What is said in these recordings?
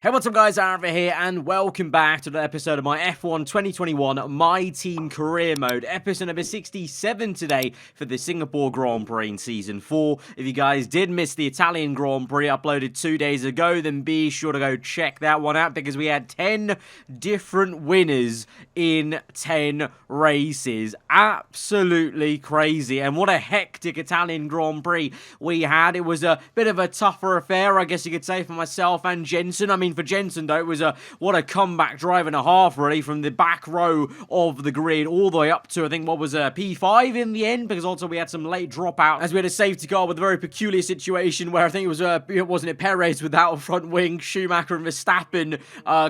Hey, what's up guys, aarava here, and welcome back to the episode of my F1 2021 My Team Career Mode, episode number 67 today for the Singapore Grand Prix in Season 4. If you guys did miss the Italian Grand Prix uploaded 2 days ago, then be sure to go check that one out, because we had 10 different winners in 10 races. Absolutely crazy, and what a hectic Italian Grand Prix we had. It was a bit of a tougher affair, I guess you could say, for myself and Jenson. I mean, for Jenson, though, it was what a comeback drive and a half, really, from the back row of the grid all the way up to, I think, what was a P5 in the end, because also we had some late dropout, as we had a safety car with a very peculiar situation where I think it wasn't it Perez without a front wing, Schumacher and Verstappen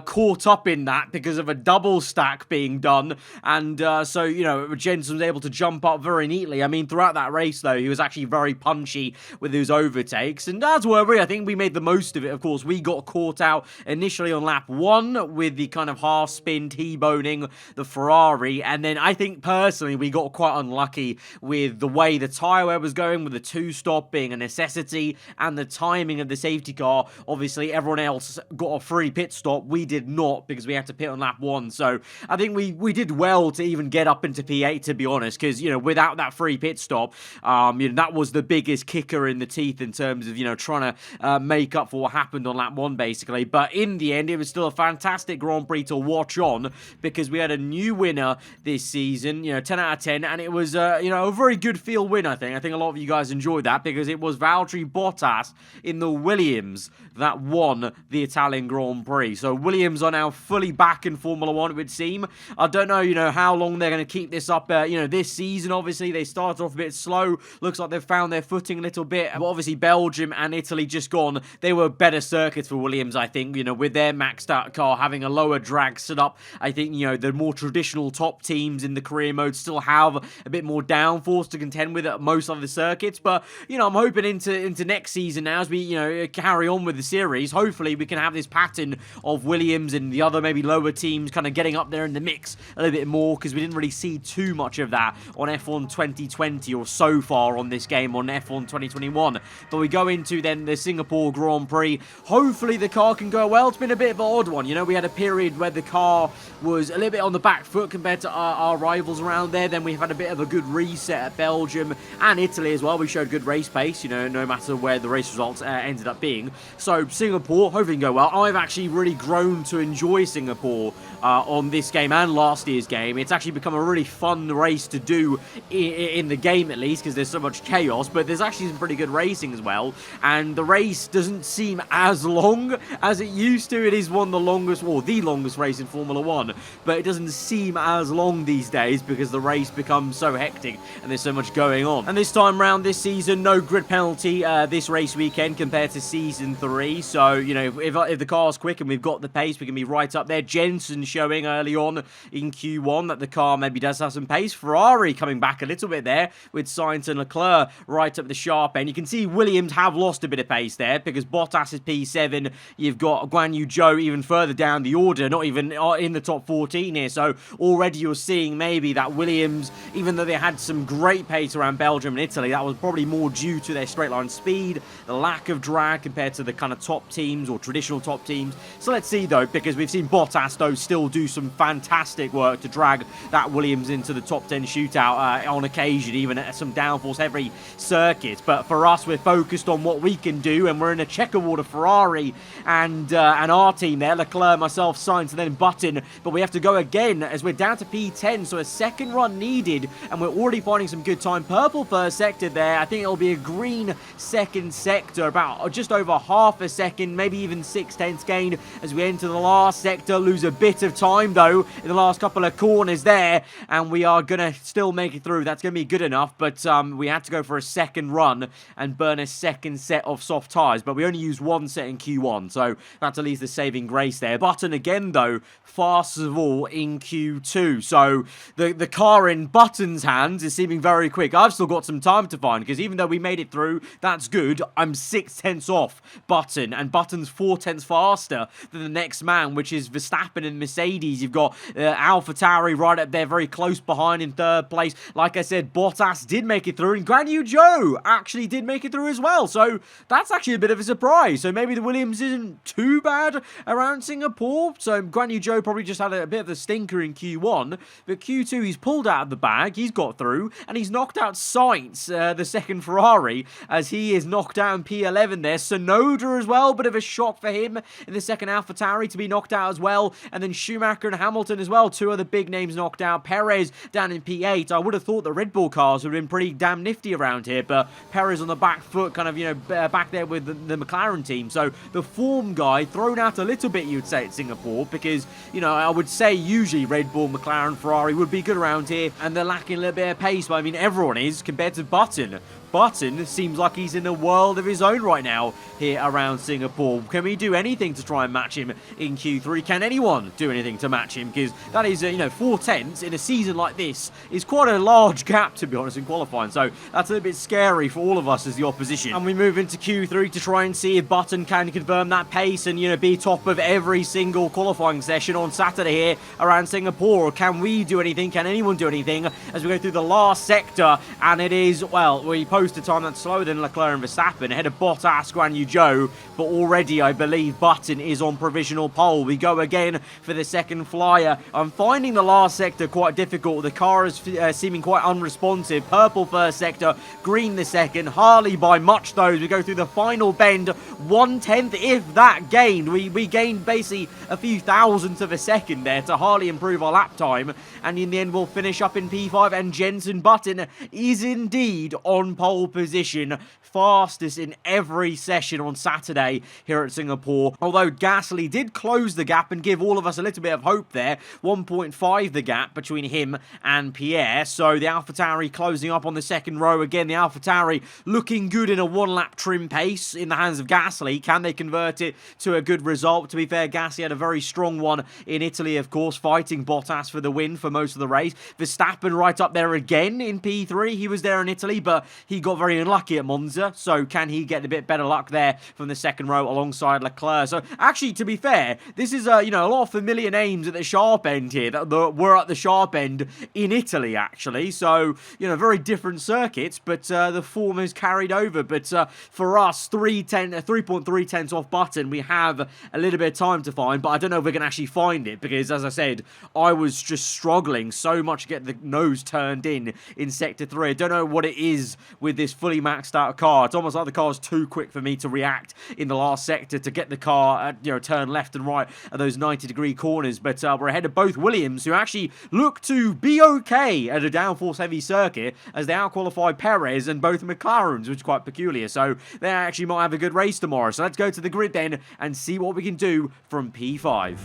caught up in that because of a double stack being done, and so, you know, Jenson was able to jump up very neatly. I mean, throughout that race, though, he was actually very punchy with his overtakes, and as were we. I think we made the most of it. Of course, we got caught out initially on lap 1 with the kind of half spin T-boning the Ferrari, and then I think personally we got quite unlucky with the way the tyre wear was going, with the 2-stop being a necessity and the timing of the safety car. Obviously everyone else got a free pit stop, we did not, because we had to pit on lap 1. So I think we did well to even get up into P8, to be honest, because, you know, without that free pit stop, you know, that was the biggest kicker in the teeth in terms of, you know, trying to make up for what happened on lap 1, basically. But in the end, it was still a fantastic Grand Prix to watch on, because we had a new winner this season, you know, 10 out of 10, and it was, you know, a very good feel win, I think. I think a lot of you guys enjoyed that, because it was Valtteri Bottas in the Williams that won the Italian Grand Prix. So Williams are now fully back in Formula 1, it would seem. I don't know, you know, how long they're going to keep this up, you know, this season. Obviously, they started off a bit slow. Looks like they've found their footing a little bit. But obviously, Belgium and Italy just gone. They were better circuits for Williams, I think, you know, with their maxed out car having a lower drag setup. I think, you know, the more traditional top teams in the career mode still have a bit more downforce to contend with at most of the circuits. But, you know, I'm hoping into next season now, as we, you know, carry on with the series, hopefully we can have this pattern of Williams and the other maybe lower teams kind of getting up there in the mix a little bit more, because we didn't really see too much of that on F1 2020 or so far on this game on F1 2021. But we go into then the Singapore Grand Prix. Hopefully the car can go well. It's been a bit of an odd one. You know, we had a period where the car was a little bit on the back foot compared to our rivals around there. Then we've had a bit of a good reset at Belgium and Italy as well. We showed good race pace, you know, no matter where the race results ended up being. So Singapore, hopefully can go well. I've actually really grown to enjoy Singapore on this game and last year's game. It's actually become a really fun race to do in the game, at least, because there's so much chaos, but there's actually some pretty good racing as well, and the race doesn't seem as long as it used to. It is one of the longest, or the longest race in Formula 1, but it doesn't seem as long these days because the race becomes so hectic and there's so much going on. And this time round this season, no grid penalty this race weekend compared to Season 3, so, you know, if the car's quick and we've got the pace, we can be right up there. Jenson showing early on in Q1 that the car maybe does have some pace. Ferrari coming back a little bit there with Sainz and Leclerc right up the sharp end. You can see Williams have lost a bit of pace there, because Bottas is P7. You've got Guan Yu Zhou even further down the order, not even in the top 14 here. So already you're seeing maybe that Williams, even though they had some great pace around Belgium and Italy, that was probably more due to their straight line speed, the lack of drag compared to the kind of top teams or traditional top teams. So let's see though, because we've seen Bottas though still do some fantastic work to drag that Williams into the top 10 shootout on occasion, even at some downforce heavy circuits. But for us, we're focused on what we can do, and we're in a checkerboard of Ferrari and our team there, Leclerc, myself, Sainz, and then Button. But we have to go again as we're down to P10, so a second run needed, and we're already finding some good time. Purple first sector there. I think it'll be a green second sector, about just over half a second, maybe even 6/10 gain as we enter the last sector. Lose a bit of time though in the last couple of corners there, and we are gonna still make it through. That's gonna be good enough, but we had to go for a second run and burn a second set of soft tires, but we only used one set in Q1, so that's at least the saving grace there. Button again though, fastest of all in Q2, so the car in Button's hands is seeming very quick. I've still got some time to find, because even though we made it through, that's good. I'm 6/10 off Button, and Button's 4/10 faster than the next man, which is Verstappen and Mercedes. You've got AlphaTauri right up there, very close behind in third place. Like I said, Bottas did make it through, and Guan Yu Zhou actually did make it through as well, so that's actually a bit of a surprise. So maybe the Williams isn't too bad around Singapore. So Guan Yu Zhou probably just had a bit of a stinker in Q1, but Q2 he's pulled out of the bag, he's got through, and he's knocked out Sainz, the second Ferrari, as he is knocked down P11 there. Sonoda as well, bit of a shock for him in the second AlphaTauri to be knocked out as well, and then Schumacher and Hamilton as well, two other big names knocked out. Perez down in P8. I would have thought the Red Bull cars would have been pretty damn nifty around here, but Perez on the back foot, kind of, back there with the McLaren team. So the form guy thrown out a little bit, you'd say, at Singapore, because, I would say usually Red Bull, McLaren, Ferrari would be good around here, and they're lacking a little bit of pace, but I mean, everyone is compared to Button. Button seems like he's in a world of his own right now here around Singapore. Can we do anything to try and match him in Q3? Can anyone do anything to match him? Because that is, 4 tenths in a season like this is quite a large gap, to be honest, in qualifying. So that's a little bit scary for all of us as the opposition. And we move into Q3 to try and see if Button can confirm that pace and, be top of every single qualifying session on Saturday here around Singapore. Or can we do anything? Can anyone do anything as we go through the last sector? And it is, we post a time that's slower than Leclerc and Verstappen, ahead of Bottas, Guan Yu Zhou, but already I believe Button is on provisional pole. We go again for the second flyer. I'm finding the last sector quite difficult. The car is seeming quite unresponsive. Purple first sector, green the second, Harley by much though. We go through the final bend, 1/10 if that gained. We gained basically a few thousandths of a second there to Harley improve our lap time, and in the end we'll finish up in P5, and Jenson Button is indeed on pole position, fastest in every session on Saturday here at Singapore. Although Gasly did close the gap and give all of us a little bit of hope there. 1.5 the gap between him and Pierre. So the AlphaTauri closing up on the second row. Again, the AlphaTauri looking good in a one-lap trim pace in the hands of Gasly. Can they convert it to a good result? To be fair, Gasly had a very strong one in Italy, of course, fighting Bottas for the win for most of the race. Verstappen right up there again in P3. He was there in Italy, but he got very unlucky at Monza, so can he get a bit better luck there from the second row alongside Leclerc? So actually, to be fair, this is a lot of familiar names at the sharp end here that were at the sharp end in Italy, actually. So very different circuits, but the form has carried over. But for us, 3.3 tenths off Button, we have a little bit of time to find, but I don't know if we're going to actually find it, because as I said, I was just struggling so much to get the nose turned in sector 3. I don't know what it is with this fully maxed out car. It's almost like the car's too quick for me to react in the last sector to get the car turn left and right at those 90-degree corners. But we're ahead of both Williams, who actually look to be okay at a downforce heavy circuit, as they outqualified Perez, and both McLarens, which is quite peculiar. So they actually might have a good race tomorrow. So let's go to the grid then and see what we can do from P5.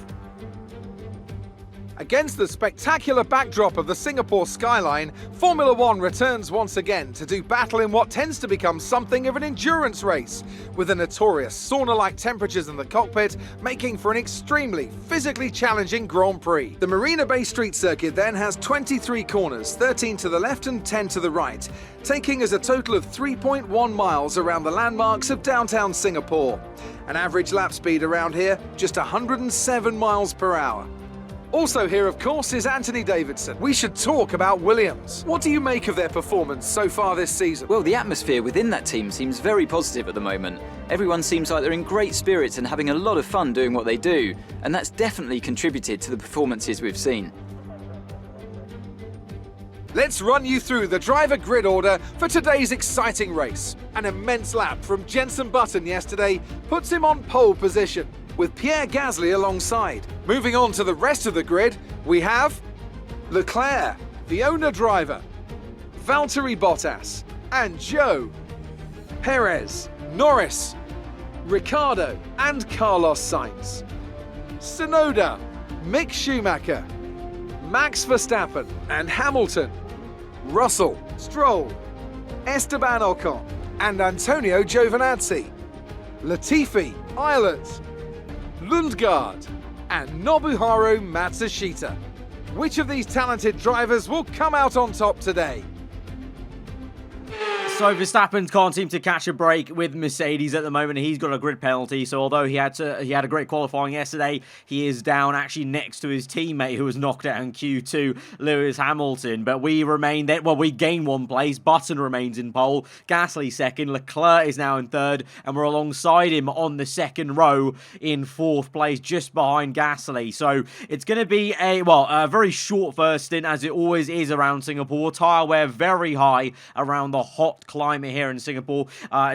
Against the spectacular backdrop of the Singapore skyline, Formula One returns once again to do battle in what tends to become something of an endurance race, with the notorious sauna-like temperatures in the cockpit making for an extremely physically challenging Grand Prix. The Marina Bay street circuit then has 23 corners, 13 to the left and 10 to the right, taking us a total of 3.1 miles around the landmarks of downtown Singapore. An average lap speed around here, just 107 miles per hour. Also here, of course, is Anthony Davidson. We should talk about Williams. What do you make of their performance so far this season? Well, the atmosphere within that team seems very positive at the moment. Everyone seems like they're in great spirits and having a lot of fun doing what they do, and that's definitely contributed to the performances we've seen. Let's run you through the driver grid order for today's exciting race. An immense lap from Jenson Button yesterday puts him on pole position, with Pierre Gasly alongside. Moving on to the rest of the grid, we have Leclerc, the owner driver, Valtteri Bottas, and Zhou, Perez, Norris, Ricciardo, and Carlos Sainz, Sonoda, Mick Schumacher, Max Verstappen, and Hamilton, Russell, Stroll, Esteban Ocon, and Antonio Giovinazzi, Latifi, Ireland, Lundgaard, and Nobuharu Matsushita. Which of these talented drivers will come out on top today? So Verstappen can't seem to catch a break with Mercedes at the moment. He's got a grid penalty, so although he had a great qualifying yesterday, he is down actually next to his teammate who was knocked out in Q2, Lewis Hamilton. But we remain there. Well, we gain one place. Button remains in pole. Gasly second. Leclerc is now in third, and we're alongside him on the second row in fourth place, just behind Gasly. So it's going to be a very short first stint, as it always is around Singapore. Tyre wear very high around the hot climate here in Singapore.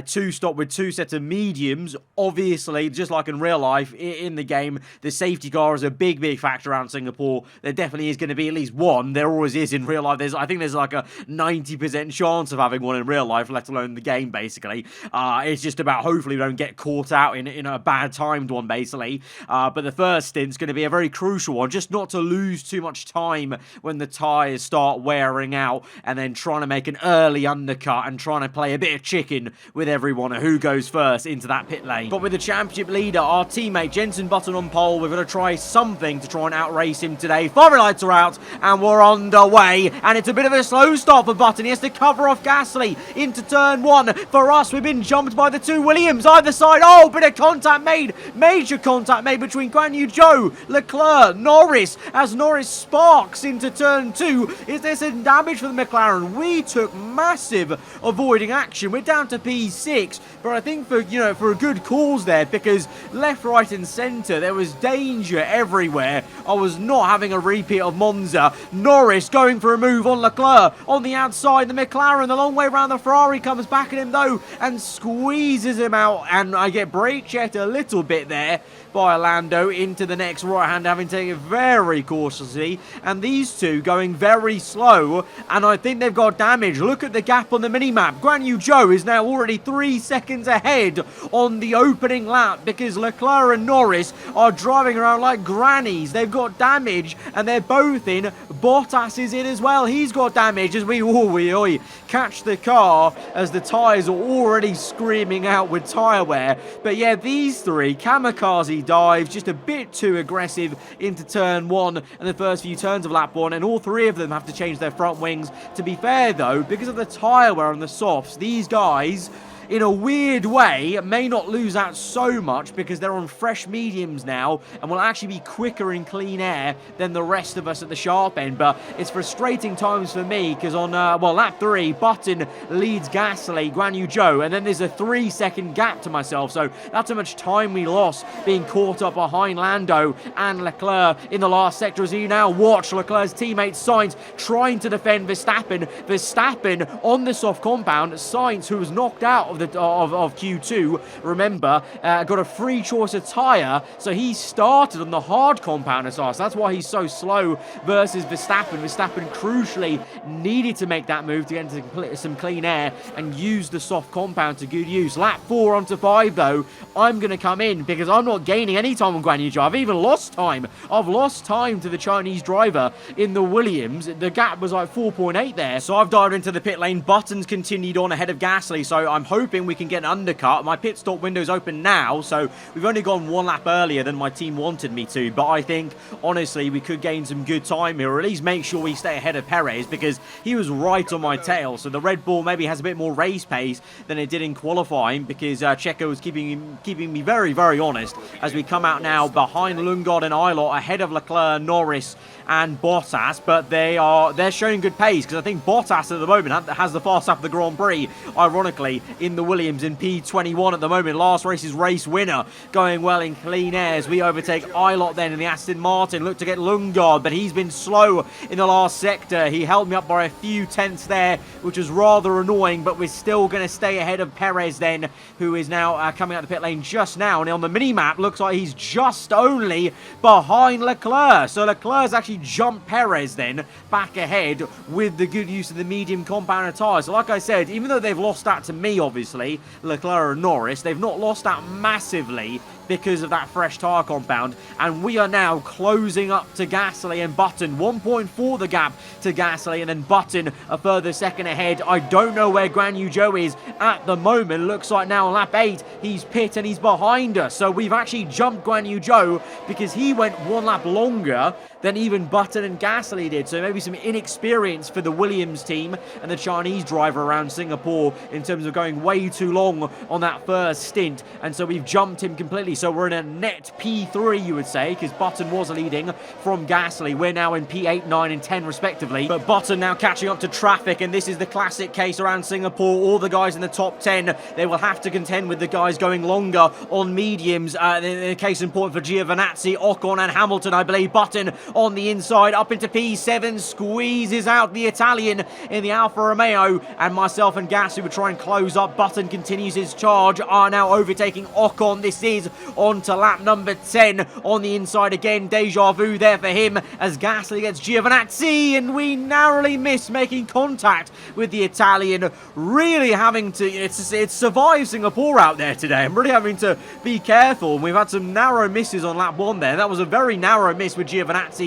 Two stop with two sets of mediums. Obviously, just like in real life, in the game, the safety car is a big factor around Singapore. There definitely is going to be at least one. There always is in real life. I think there's like a 90% chance of having one in real life, let alone the game, basically. It's just about hopefully we don't get caught out in a bad timed one, basically. But the first stint's going to be a very crucial one, just not to lose too much time when the tyres start wearing out, and then trying to make an early undercut and trying to play a bit of chicken with everyone who goes first into that pit lane. But with the championship leader, our teammate Jenson Button on pole, we're going to try something to try and outrace him today. Fire lights are out and we're underway, and it's a bit of a slow start for Button. He has to cover off Gasly into turn one. For us, we've been jumped by the two Williams either side. Oh, bit of contact made, major contact made between Guan Yu Zhou, Leclerc, Norris, as Norris sparks into turn two. Is there some damage for the McLaren? We took massive avoiding action. We're down to P6, but I think for a good cause there, because left, right and centre there was danger everywhere. I was not having a repeat of Monza. Norris going for a move on Leclerc on the outside. The McLaren the long way around the Ferrari comes back at him though and squeezes him out, and I get brake checked a little bit there by Lando into the next right hand, having taken it very cautiously, and these two going very slow, and I think they've got damage. Look at the gap on the mini-map. Guan Yu Zhou is now already 3 seconds ahead on the opening lap because Leclerc and Norris are driving around like grannies. They've got damage and they're both in. Bottas is in as well. He's got damage as we catch the car as the tyres are already screaming out with tyre wear. But yeah, these three kamikaze dives, just a bit too aggressive into turn one and the first few turns of lap one, and all three of them have to change their front wings. To be fair though, because of the tyre wear on the softs, these guys in a weird way may not lose out so much because they're on fresh mediums now and will actually be quicker in clean air than the rest of us at the sharp end. But it's frustrating times for me because on lap 3, Button leads Gasly, Guan Yu Zhou, and then there's a 3-second gap to myself, so that's how much time we lost being caught up behind Lando and Leclerc in the last sector. As you now watch Leclerc's teammate Sainz trying to defend Verstappen on the soft compound. Sainz, who was knocked out of Q2, remember, got a free choice of tyre, so he started on the hard compound as us. That's why he's so slow versus Verstappen. Verstappen crucially needed to make that move to get into some clean air and use the soft compound to good use. Lap 4 onto 5 though, I'm going to come in because I'm not gaining any time on Guan Yu Zhou. I've even lost time. I've lost time to the Chinese driver in the Williams. The gap was like 4.8 there, so I've dived into the pit lane. Button's continued on ahead of Gasly, so I'm hoping we can get an undercut. My pit stop window's open now, so we've only gone one lap earlier than my team wanted me to, but I think honestly we could gain some good time here, or at least make sure we stay ahead of Perez, because he was right on my tail. So the Red Bull maybe has a bit more race pace than it did in qualifying, because Checo was keeping me very honest as we come out now behind Lundgaard and Eilert, ahead of Leclerc, Norris and Bottas. But they're showing good pace, because I think Bottas at the moment has the fast lap of the Grand Prix, ironically, in the Williams in P21 at the moment. Last race's race winner, going well in clean air as we overtake Eilert then in the Aston Martin. Look to get Lundgaard, but he's been slow in the last sector. He held me up by a few tenths there, which was rather annoying, but we're still going to stay ahead of Perez then, who is now coming out the pit lane just now. And on the mini-map, looks like he's just only behind Leclerc. So Leclerc's actually jumped Perez then back ahead with the good use of the medium compound tyre. So like I said, even though they've lost that to me, obviously, Leclerc and Norris, they've not lost out massively because of that fresh tyre compound. And we are now closing up to Gasly and Button. 1.4 the gap to Gasly, and then Button a further second ahead. I don't know where Guan Yu Zhou is at the moment. Looks like now on lap 8, he's pit and he's behind us. So we've actually jumped Guan Yu Zhou because he went one lap longer than even Button and Gasly did. So maybe some inexperience for the Williams team and the Chinese driver around Singapore in terms of going way too long on that first stint. And so we've jumped him completely. So we're in a net P3, you would say, because Button was leading from Gasly. We're now in P8, 9 and 10 respectively. But Button now catching up to traffic, and this is the classic case around Singapore. All the guys in the top 10, they will have to contend with the guys going longer on mediums. The case in point for Giovinazzi, Ocon and Hamilton, I believe. Button on the inside, up into P7, squeezes out the Italian in the Alfa Romeo, and myself and Gasly would try and close up. Button continues his charge, are now overtaking Ocon. This is on to lap number 10 on the inside again. Deja vu there for him as Gasly gets Giovinazzi, and we narrowly miss making contact with the Italian. Really having to, it's survived Singapore out there today. I'm really having to be careful, and we've had some narrow misses on lap 1 there. That was a very narrow miss with Giovinazzi's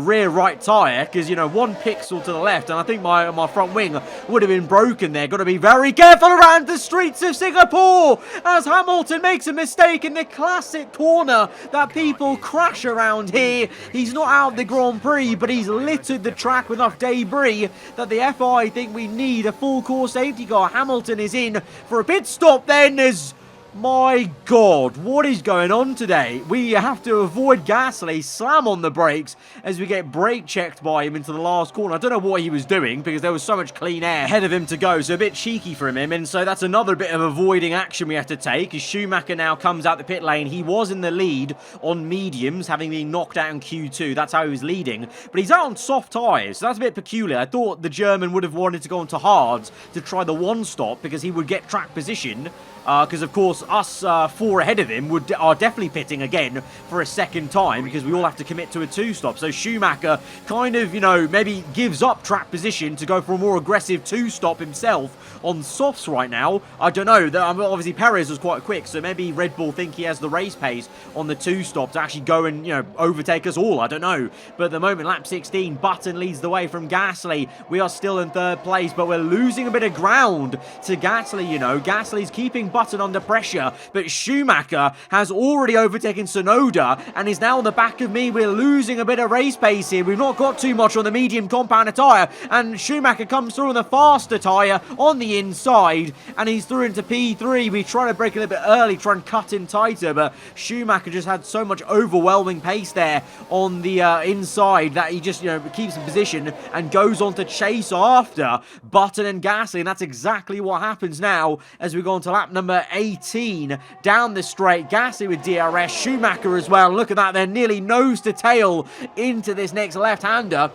rear right tyre, because, you know, 1 pixel to the left, and I think my front wing would have been broken there. Got to be very careful around the streets of Singapore as Hamilton makes a mistake in the classic corner that people crash around here. He's not out of the Grand Prix, but he's littered the track with enough debris that the FI think we need a full core safety car. Hamilton is in for a pit stop then as... My God, what is going on today? We have to avoid Gasly, slam on the brakes as we get brake checked by him into the last corner. I don't know what he was doing because there was so much clean air ahead of him to go, so a bit cheeky from him. And so that's another bit of avoiding action we have to take as Schumacher now comes out the pit lane. He was in the lead on mediums, having been knocked out in Q2. That's how he was leading. But he's out on soft tyres, so that's a bit peculiar. I thought the German would have wanted to go onto hards to try the one stop because he would get track position. Because, of course, us 4 ahead of him are definitely pitting again for a second time because we all have to commit to a 2-stop. So Schumacher kind of, you know, maybe gives up track position to go for a more aggressive 2-stop himself on softs right now. I don't know. Obviously, Perez was quite quick, so maybe Red Bull think he has the race pace on the 2-stop to actually go and, you know, overtake us all. I don't know. But at the moment, lap 16, Button leads the way from Gasly. We are still in 3rd place, but we're losing a bit of ground to Gasly, you know. Gasly's keeping Button under pressure, but Schumacher has already overtaken Tsunoda and is now on the back of me. We're losing a bit of race pace here. We've not got too much on the medium compound tyre, and Schumacher comes through on the faster tyre on the inside, and he's through into P3. We try to break a little bit early, try and cut in tighter, but Schumacher just had so much overwhelming pace there on the inside that he just, you know, keeps in position and goes on to chase after Button and Gasly, and that's exactly what happens now as we go on to lap number 18 down the straight. Gasly with DRS, Schumacher as well. Look at that, they're nearly nose to tail into this next left-hander.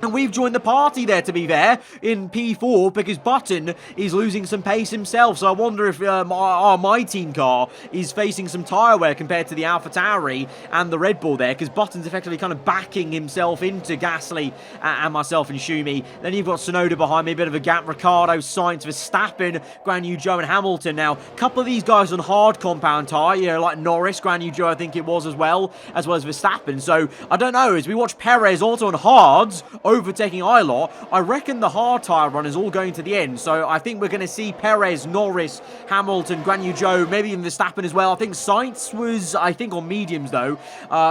And we've joined the party there, to be fair, in P4 because Button is losing some pace himself. So I wonder if my team car is facing some tyre wear compared to the AlphaTauri and the Red Bull there, because Button's effectively kind of backing himself into Gasly and myself and Schumi. Then you've got Tsunoda behind me, a bit of a gap. Ricciardo, Sainz, Verstappen, Guan Yu Zhou and Hamilton. Now, a couple of these guys on hard compound tyre, you know, like Norris, Guan Yu Zhou I think it was as well as Verstappen. So I don't know, as we watch Perez also on hards, overtaking Ilott, I reckon the hard tyre run is all going to the end. So I think we're going to see Perez, Norris, Hamilton, Guan Yu Zhou, maybe even Verstappen as well. I think Sainz was, on mediums though.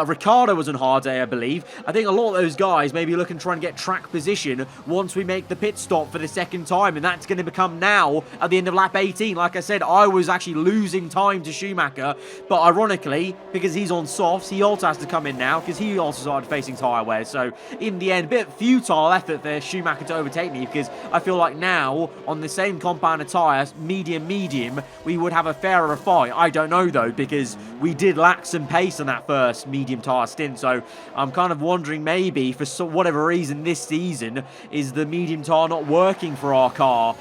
Ricciardo was on hard day, I believe. I think a lot of those guys maybe looking to try and get track position once we make the pit stop for the second time, and that's going to become now at the end of lap 18. Like I said, I was actually losing time to Schumacher, but ironically, because he's on softs, he also has to come in now because he also started facing tyre wear. So in the end, a bit futile effort for Schumacher to overtake me, because I feel like now on the same compound of tyres, medium, we would have a fairer fight. I don't know though, because we did lack some pace on that first medium tyre stint. So I'm kind of wondering maybe for whatever reason this season is the medium tyre not working for our car,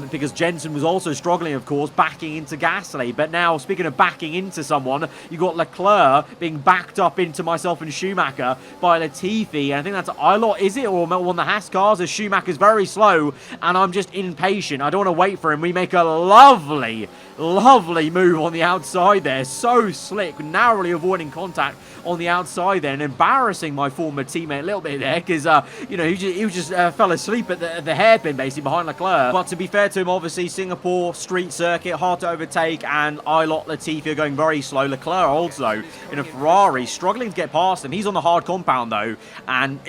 because Jenson was also struggling, of course, backing into Gasly. But now, speaking of backing into someone, you got Leclerc being backed up into myself and Schumacher by Latifi, and I think that's Ilott, is it, or one of the Haas cars, as Schumacher's very slow and I'm just impatient. I don't want to wait for him. We make a lovely Lovely move on the outside there. So slick, narrowly avoiding contact on the outside there and embarrassing my former teammate a little bit there because, you know, he just fell asleep at the hairpin basically behind Leclerc. But to be fair to him, obviously, Singapore street circuit, hard to overtake, and Ilot Latifi are going very slow. Leclerc also in a Ferrari, struggling to get past him. He's on the hard compound though, and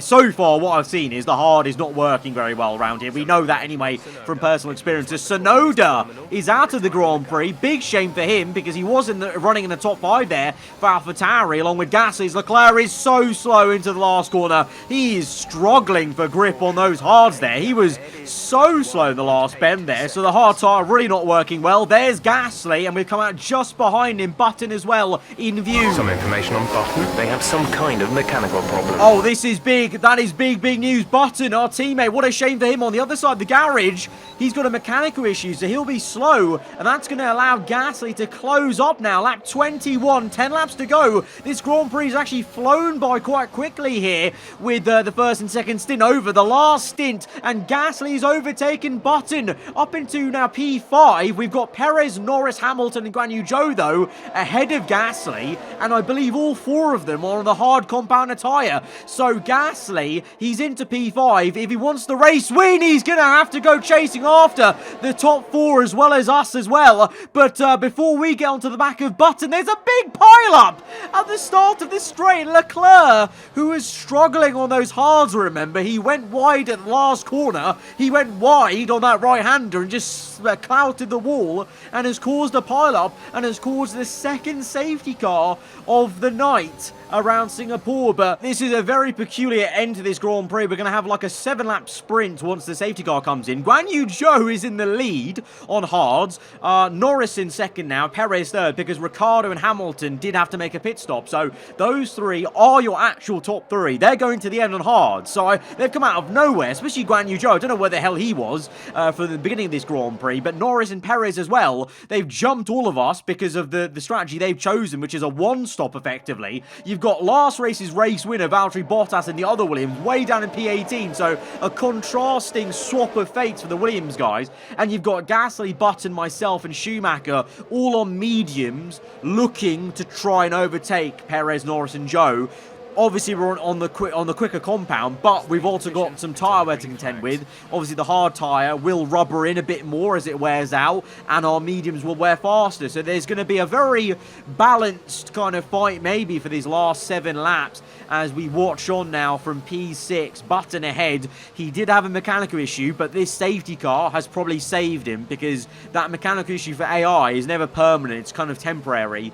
so far what I've seen is the hard is not working very well around here. We know that anyway from personal experiences. Sonoda is out of the Grand Prix. Big shame for him because he was running in the top 5 there for AlphaTauri along with Gasly's. Leclerc is so slow into the last corner. He is struggling for grip on those hards there. He was so slow in the last bend there, so the hard tyre really not working well. There's Gasly, and we've come out just behind him. Button as well in view. Some information on Button. They have some kind of mechanical problem. Oh, this is big. That is big news. Button, our teammate, what a shame for him. On the other side of the garage, he's got a mechanical issue, so he'll be slow, and that's going to allow Gasly to close up now. Lap 21, 10 laps to go. This Grand Prix has actually flown by quite quickly here with the first and second stint over the last stint, and Gasly's overtaken Button up into now P5. We've got Perez, Norris, Hamilton, and Guan Yu Zhou, though, ahead of Gasly, and I believe all 4 of them are on the hard compound tyre. So Gasly, he's into P5. If he wants the race win, he's going to have to go chasing after the top 4 as well as us as well. But before we get onto the back of Button, there's a big pile-up at the start of this straight. Leclerc, who was struggling on those hards, remember, he went wide at the last corner. He went wide on that right-hander and just clouted the wall and has caused a pile-up and has caused the second safety car of the night around Singapore. But this is a very peculiar end to this Grand Prix. We're going to have like a 7-lap sprint once the safety car comes in. Guan Yu Zhou is in the lead on hards. Norris in second now. Perez third because Ricciardo and Hamilton did have to make a pit stop. So those 3 are your actual top 3. They're going to the end on hards. So they've come out of nowhere, especially Guan Yu Zhou. I don't know where the hell he was for the beginning of this Grand Prix. But Norris and Perez as well. They've jumped all of us because of the strategy they've chosen, which is a one-stop effectively. You've got last race's race winner Valtteri Bottas and the other Williams way down in P18, so a contrasting swap of fates for the Williams guys. And you've got Gasly, Button, myself and Schumacher all on mediums looking to try and overtake Perez, Norris and Zhou. Obviously, we're on the quicker compound, but we've also got some tyre wear to contend with. Obviously, the hard tyre will rubber in a bit more as it wears out, and our mediums will wear faster. So there's going to be a very balanced kind of fight maybe for these last 7 laps as we watch on now from P6. Button ahead. He did have a mechanical issue, but this safety car has probably saved him because that mechanical issue for AI is never permanent. It's kind of temporary.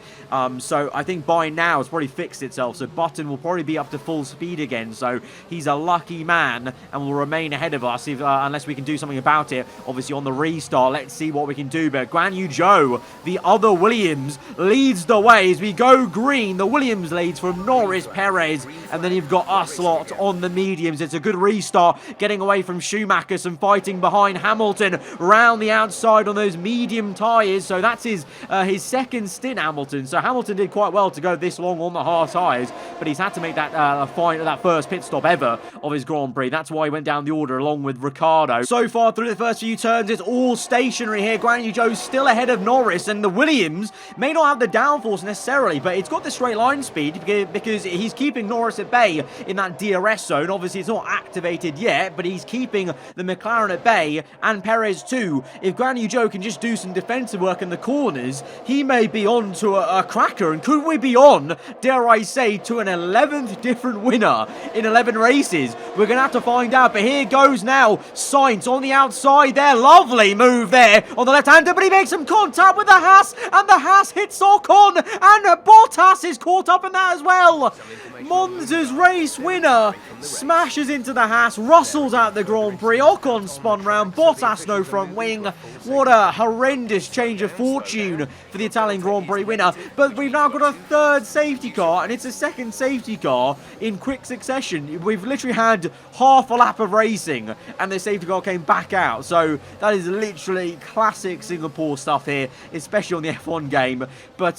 So I think by now it's probably fixed itself. So Button will probably be up to full speed again, so he's a lucky man and will remain ahead of us if, unless we can do something about it. Obviously on the restart, let's see what we can do. But Guan Yu Zhou, the other Williams, leads the way as we go green. The Williams leads from Norris, Perez, and then you've got us lot on the mediums. It's a good restart, getting away from Schumacher, some fighting behind Hamilton round the outside on those medium tyres. So that's his second stint, Hamilton. So Hamilton did quite well to go this long on the hard tyres, but he's had to make that that first pit stop ever of his Grand Prix. That's why he went down the order along with Ricciardo. So far through the first few turns, it's all stationary here. Guan Yu Zhou's still ahead of Norris, and the Williams may not have the downforce necessarily, but it's got the straight line speed because he's keeping Norris at bay in that DRS zone. Obviously, it's not activated yet, but he's keeping the McLaren at bay and Perez too. If Guan Yu Zhou can just do some defensive work in the corners, he may be on to a cracker. And could we be on, dare I say, to an 11th different winner in 11 races? We're going to have to find out, but here goes now Sainz on the outside there. Lovely move there on the left-hander, but he makes some contact with the Haas, and the Haas hits Ocon, and Bottas is caught up in that as well. Monza's race winner smashes into the Haas. Russell's out the Grand Prix. Ocon spun round. Bottas no front wing. What a horrendous change of fortune for the Italian Grand Prix winner. But we've now got a third safety car, and it's a second safety safety car in quick succession. We've literally had half a lap of racing and the safety car came back out. So that is literally classic Singapore stuff here, especially on the F1 game. But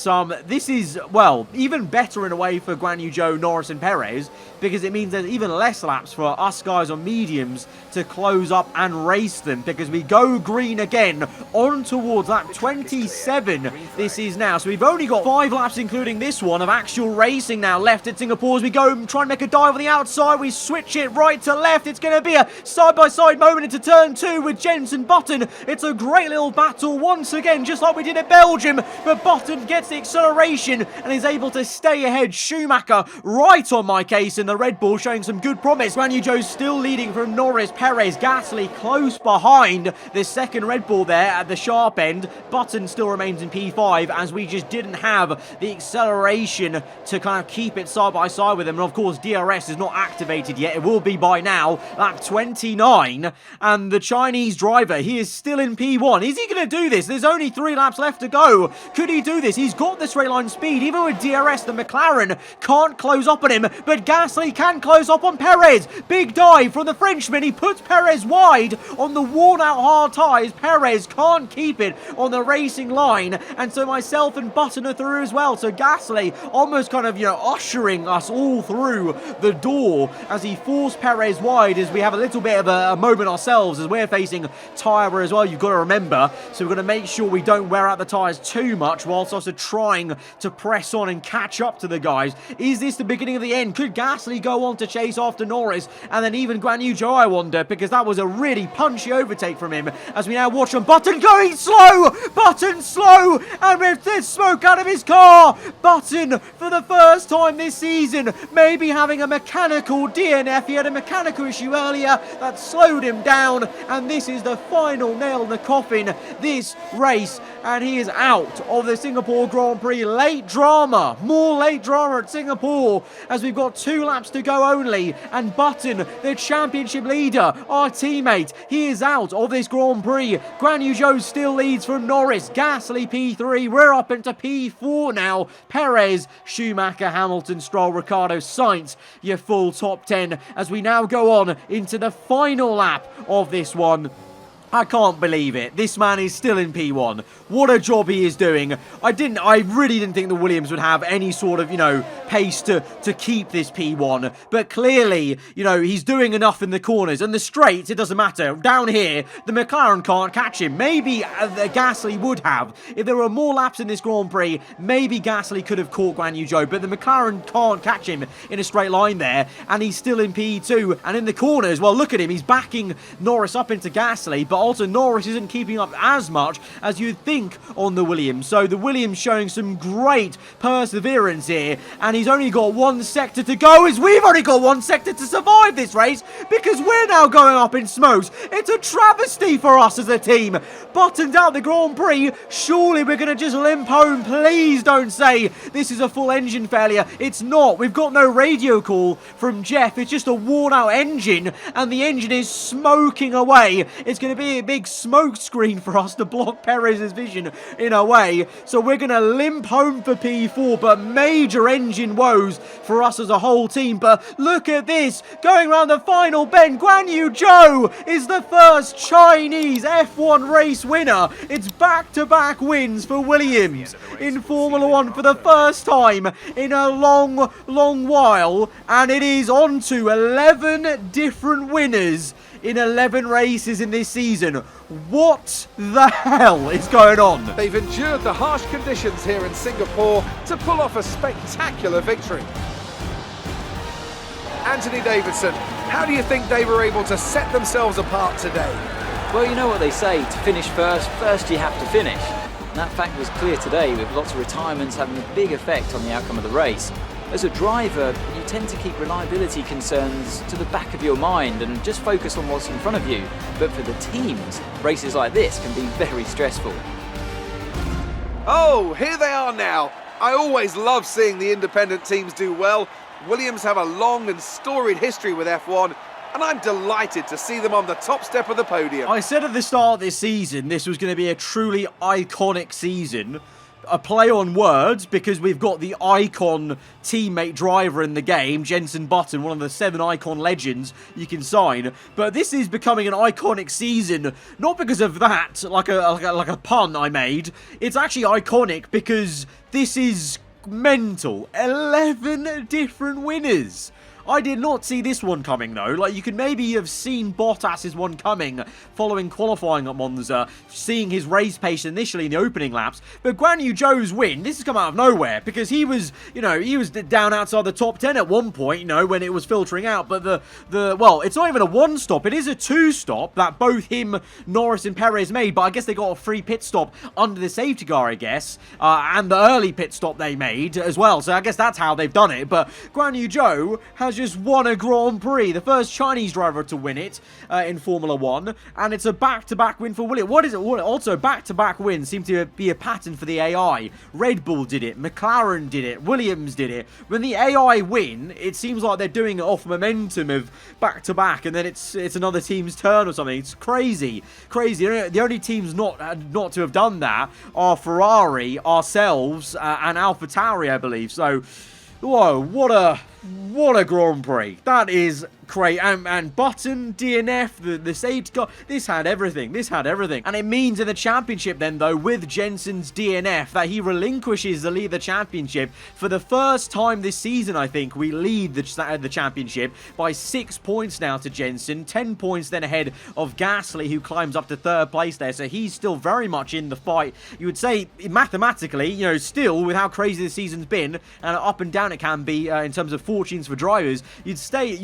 this is, well, even better in a way for Guan Yu Zhou, Norris and Perez, because it means there's even less laps for us guys on mediums to close up and race them, because we go green again on towards lap 27 this is now. So we've only got 5 laps, including this one, of actual racing now left at Singapore as we go and try and make a dive on the outside. We switch it right to left. It's going to be a side-by-side moment into turn 2 with Jenson Button. It's a great little battle once again, just like we did at Belgium, but Button gets the acceleration and is able to stay ahead. Schumacher right on my case in the Red Bull, showing some good promise. Guan Yu Zhou's still leading from Norris, Perez, Gasly close behind the second Red Bull there at the sharp end. Button still remains in P5 as we just didn't have the acceleration to kind of keep it side by side with them. And of course DRS is not activated yet. It will be by now, lap 29, and the Chinese driver, he is still in P1. Is he going to do this? There's only 3 laps left to go. Could he do this? He's got the straight line speed. Even with DRS, the McLaren can't close up on him, but Gasly can close up on Perez. Big dive from the Frenchman. He puts Perez wide on the worn out hard tyres. Perez can't keep it on the racing line, and so myself and Button are through as well. So Gasly almost kind of, ushering us all through the door as he forced Perez wide, as we have a little bit of a moment ourselves as we're facing tyre wear as well, you've got to remember. So we're going to make sure we don't wear out the tyres too much whilst also trying to press on and catch up to the guys. Is this the beginning of the end? Could Gasly go on to chase after Norris and then even Guan Yu Zhou, I wonder, because that was a really punchy overtake from him as we now watch on Button going slow. Button slow, and with there's smoke out of his car. Button for the first time this season maybe having a mechanical DNF. He had a mechanical issue earlier that slowed him down, and this is the final nail in the coffin this race, and he is out of the Singapore Grand Prix. Late drama, more late drama at Singapore as we've got 2 laps to go only, and Button, the championship leader, our teammate, he is out of this Grand Prix. Guan Yu Zhou still leads from Norris, Gasly P3, we're up into P4 now. Perez, Schumacher, Hamilton, Stroll, Ricciardo, Sainz, your full top 10 as we now go on into the final lap of this one. I can't believe it. This man is still in P1. What a job he is doing. I really didn't think the Williams would have any sort of, pace to keep this P1. But clearly, he's doing enough in the corners. And the straights, it doesn't matter. Down here, the McLaren can't catch him. Maybe the Gasly would have. If there were more laps in this Grand Prix, maybe Gasly could have caught Guan Yu Zhou. But the McLaren can't catch him in a straight line there. And he's still in P2. And in the corners, well, look at him. He's backing Norris up into Gasly. But also Norris isn't keeping up as much as you'd think on the Williams. So the Williams showing some great perseverance here, and he's only got 1 sector to go, as we've only got 1 sector to survive this race because we're now going up in smokes. It's a travesty for us as a team. Button's out the Grand Prix. Surely we're going to just limp home. Please don't say this is a full engine failure. It's not. We've got no radio call from Jeff. It's just a worn out engine, and the engine is smoking away. It's going to be a big smoke screen for us to block Perez's vision in a way. So we're going to limp home for P4, but major engine woes for us as a whole team. But look at this, going around the final bend, Guan Yu Zhou is the first Chinese F1 race winner. It's back-to-back wins for Williams in Formula 1 for the first time in a long, long while, and it is on to 11 different winners in 11 races in this season. What the hell is going on? They've endured the harsh conditions here in Singapore to pull off a spectacular victory. Anthony Davidson, how do you think they were able to set themselves apart today? Well, you know what they say, to finish first you have to finish. And that fact was clear today, with lots of retirements having a big effect on the outcome of the race. As a driver, you tend to keep reliability concerns to the back of your mind and just focus on what's in front of you. But for the teams, races like this can be very stressful. Oh, here they are now. I always love seeing the independent teams do well. Williams have a long and storied history with F1, and I'm delighted to see them on the top step of the podium. I said at the start of this season, this was going to be a truly iconic season. a play on words because we've got the icon teammate driver in the game, Jenson Button, one of the 7 icon legends you can sign. But this is becoming an iconic season, not because of that, like a pun I made. It's actually iconic because this is mental. 11 different winners. I did not see this one coming, though. Like, you could maybe have seen Bottas's one coming following qualifying at Monza, seeing his race pace initially in the opening laps. But Guan Yu Zhou's win, this has come out of nowhere, because he was, you know, he was down outside the top 10 at one point, you know, when it was filtering out. But well, it's not even a 1-stop, it is a 2-stop that both him, Norris, and Perez made. But I guess they got a free pit stop under the safety car, I guess, and the early pit stop they made as well. So I guess that's how they've done it. But Guan Yu Zhou has just won a Grand Prix, the first Chinese driver to win it in Formula 1, and it's a back-to-back win for Williams. What is it? Also, back-to-back wins seem to be a pattern for the AI. Red Bull did it, McLaren did it, Williams did it. When the AI win, it seems like they're doing it off momentum of back-to-back, and then it's another team's turn or something. It's crazy. The only teams not to have done that are Ferrari, ourselves, and AlphaTauri, I believe. So, whoa, what a Grand Prix. That is great. And Button, DNF, the safety car, this had everything. And it means in the championship then, though, with Jenson's DNF, that he relinquishes the lead of the championship. For the first time this season, I think, we lead the championship by 6 points now to Jenson. 10 points then ahead of Gasly, who climbs up to 3rd place there. So he's still very much in the fight. You would say, mathematically, you know, still, with how crazy the season's been, and up and down it can be in terms of fortunes for drivers, you'd say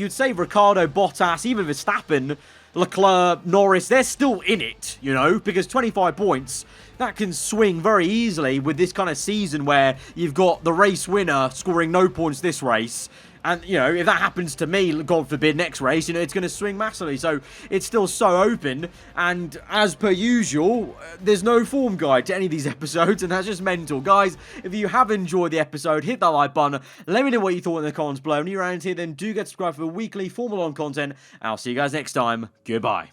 Ricardo, Bottas, even Verstappen, Leclerc, Norris, they're still in it, you know, because 25 points, that can swing very easily with this kind of season where you've got the race winner scoring no points this race. And, you know, if that happens to me, God forbid, next race, you know, it's going to swing massively. So, it's still so open. And, as per usual, there's no form guide to any of these episodes. And that's just mental. Guys, if you have enjoyed the episode, hit that like button. Let me know what you thought in the comments below. And if you're around here, then do get subscribed for weekly Formula 1 content. I'll see you guys next time. Goodbye.